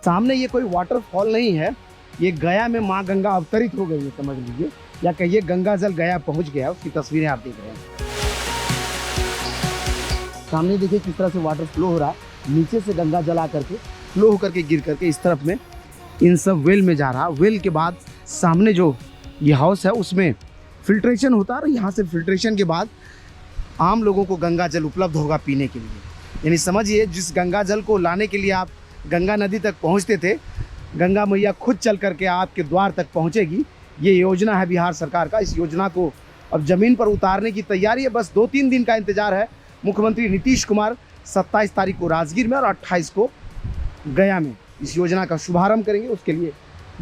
सामने ये कोई वाटरफॉल नहीं है, ये गया में माँ गंगा अवतरित हो गई है समझ लीजिए, या कहिए गंगा जल गया पहुंच गया, उसकी तस्वीरें आप देख रहे हैं। सामने देखिए किस तरह से वाटर फ्लो हो रहा है, नीचे से गंगा जल आकर के फ्लो होकर के गिर करके इस तरफ में इन सब वेल में जा रहा। वेल के बाद सामने जो ये हाउस है उसमें फिल्ट्रेशन होता है, और यहाँ से फिल्ट्रेशन के बाद आम लोगों को गंगा जल उपलब्ध होगा पीने के लिए। यानी समझिए जिस गंगा जल को लाने के लिए आप गंगा नदी तक पहुँचते थे, गंगा मैया खुद चल करके आपके द्वार तक पहुँचेगी। ये योजना है बिहार सरकार का। इस योजना को अब ज़मीन पर उतारने की तैयारी है, बस 2-3 दिन का इंतजार है। मुख्यमंत्री नीतीश कुमार 27 तारीख को राजगीर में और 28 को गया में इस योजना का शुभारंभ करेंगे। उसके लिए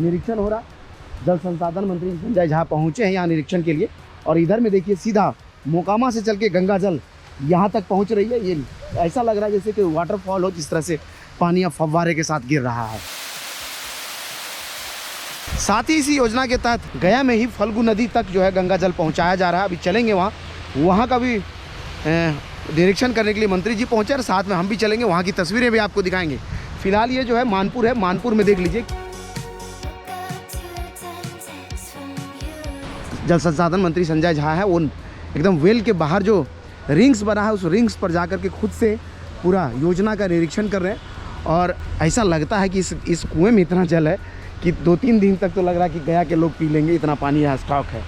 निरीक्षण हो रहा। जल संसाधन मंत्री संजय झा पहुँचे हैं यहाँ निरीक्षण के लिए, और इधर में देखिए सीधा मोकामा से चल के गंगा जल यहाँ तक पहुँच रही है। ये ऐसा लग रहा है जैसे कि वाटरफॉल हो, जिस तरह से पानी अब फव्वारे के साथ गिर रहा है। साथ ही इसी योजना के तहत गया में ही फल्गु नदी तक जो है गंगा जल पहुँचाया जा रहा है। अभी चलेंगे वहाँ का भी निरीक्षण करने के लिए मंत्री जी पहुँचे, और साथ में हम भी चलेंगे, वहाँ की तस्वीरें भी आपको दिखाएंगे। फिलहाल ये जो है मानपुर है, मानपुर में देख लीजिए जल संसाधन मंत्री संजय झा है, वो एकदम वेल के बाहर जो रिंग्स बना है उस रिंग्स पर जाकर के खुद से पूरा योजना का निरीक्षण कर रहे हैं। और ऐसा लगता है कि इस कुएं में इतना जल है कि 2-3 दिन तक तो लग रहा है कि गया के लोग पी लेंगे, इतना पानी यहाँ स्टॉक है।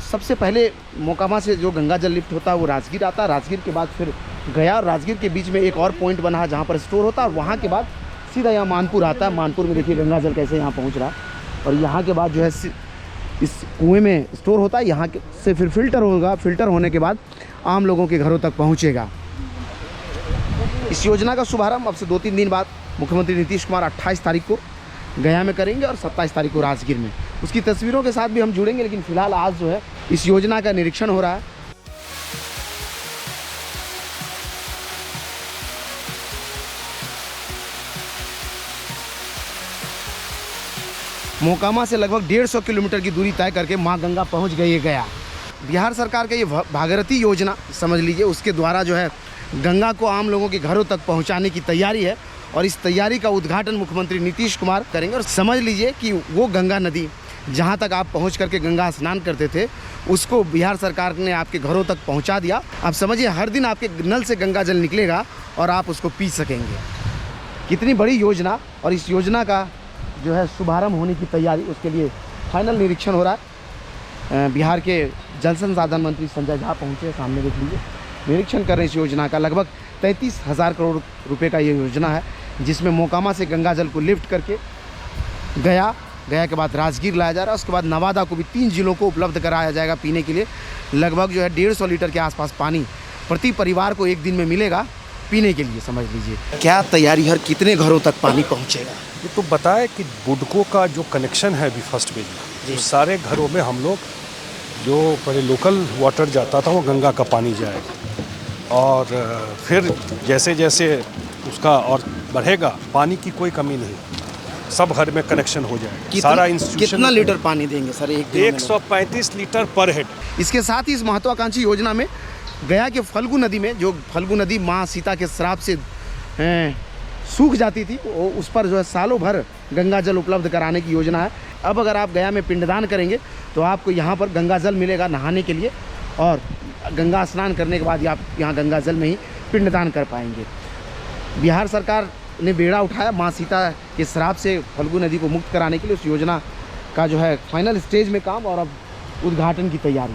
सबसे पहले मोकामा से जो गंगा जल लिफ्ट होता है वो राजगीर आता है, राजगीर के बाद फिर गया और राजगीर के बीच में एक और पॉइंट बना है जहाँ पर स्टोर होता है, और वहाँ के बाद सीधा यहाँ मानपुर आता है। मानपुर में देखिए गंगा जल कैसे यहाँ पहुँच रहा है, और यहाँ के बाद जो है इस कुएं में स्टोर होता है, यहाँ से फिर फिल्टर होगा, फिल्टर होने के बाद आम लोगों के घरों तक पहुँचेगा। इस योजना का शुभारंभ अब से 2-3 दिन बाद मुख्यमंत्री नीतीश कुमार 28 तारीख को गया में करेंगे और 27 तारीख को राजगीर में। उसकी तस्वीरों के साथ भी हम जुड़ेंगे, लेकिन फिलहाल आज जो है इस योजना का निरीक्षण हो रहा है। मोकामा से लगभग 150 किलोमीटर की दूरी तय करके माँ गंगा पहुँच गई है गया। बिहार सरकार का ये भागीरथी योजना समझ लीजिए, उसके द्वारा जो है गंगा को आम लोगों के घरों तक पहुँचाने की तैयारी है, और इस तैयारी का उद्घाटन मुख्यमंत्री नीतीश कुमार करेंगे। और समझ लीजिए कि वो गंगा नदी जहाँ तक आप पहुँच करके गंगा स्नान करते थे, उसको बिहार सरकार ने आपके घरों तक पहुँचा दिया। आप समझिए हर दिन आपके नल से गंगा जल निकलेगा और आप उसको पी सकेंगे। कितनी बड़ी योजना, और इस योजना का जो है शुभारंभ होने की तैयारी, उसके लिए फाइनल निरीक्षण हो रहा है। बिहार के जल संसाधन मंत्री संजय झा पहुँचे, सामने देख लीजिए निरीक्षण कर रहे हैं इस योजना का। लगभग 33,000 करोड़ रुपए का ये योजना है, जिसमें मोकामा से गंगा जल को लिफ्ट करके गया के बाद राजगीर लाया जा रहा है। उसके बाद नवादा को भी 3 जिलों को उपलब्ध कराया जाएगा पीने के लिए। लगभग जो है 150 लीटर के आसपास पानी प्रति परिवार को एक दिन में मिलेगा पीने के लिए। समझ लीजिए क्या तैयारी है, कितने घरों तक पानी पहुँचेगा। ये तो बताए कि बुडको का जो कनेक्शन है अभी फर्स्ट फेज में, तो सारे घरों में हम लोग जो पहले लोकल वाटर जाता था वो गंगा का पानी जाएगा, और फिर जैसे जैसे उसका और बढ़ेगा पानी की कोई कमी नहीं, सब घर में कनेक्शन हो जाएगा। सारा इंस्टीट्यूशन कितना लीटर पानी देंगे सर? 135 लीटर पर हेड। इसके साथ ही इस महत्वाकांक्षी योजना में गया के फल्गु नदी में, जो फल्गु नदी माँ सीता के श्राप से सूख जाती थी, उस पर जो है सालों भर गंगा जल उपलब्ध कराने की योजना है। अब अगर आप गया में पिंडदान करेंगे तो आपको यहाँ पर गंगा जल मिलेगा नहाने के लिए, और गंगा स्नान करने के बाद आप यहाँ गंगा जल में ही पिंडदान कर पाएंगे। बिहार सरकार ने बेड़ा उठाया माँ सीता के श्राप से फल्गु नदी को मुक्त कराने के लिए। उस योजना का जो है फाइनल स्टेज में काम, और अब उद्घाटन की तैयारी।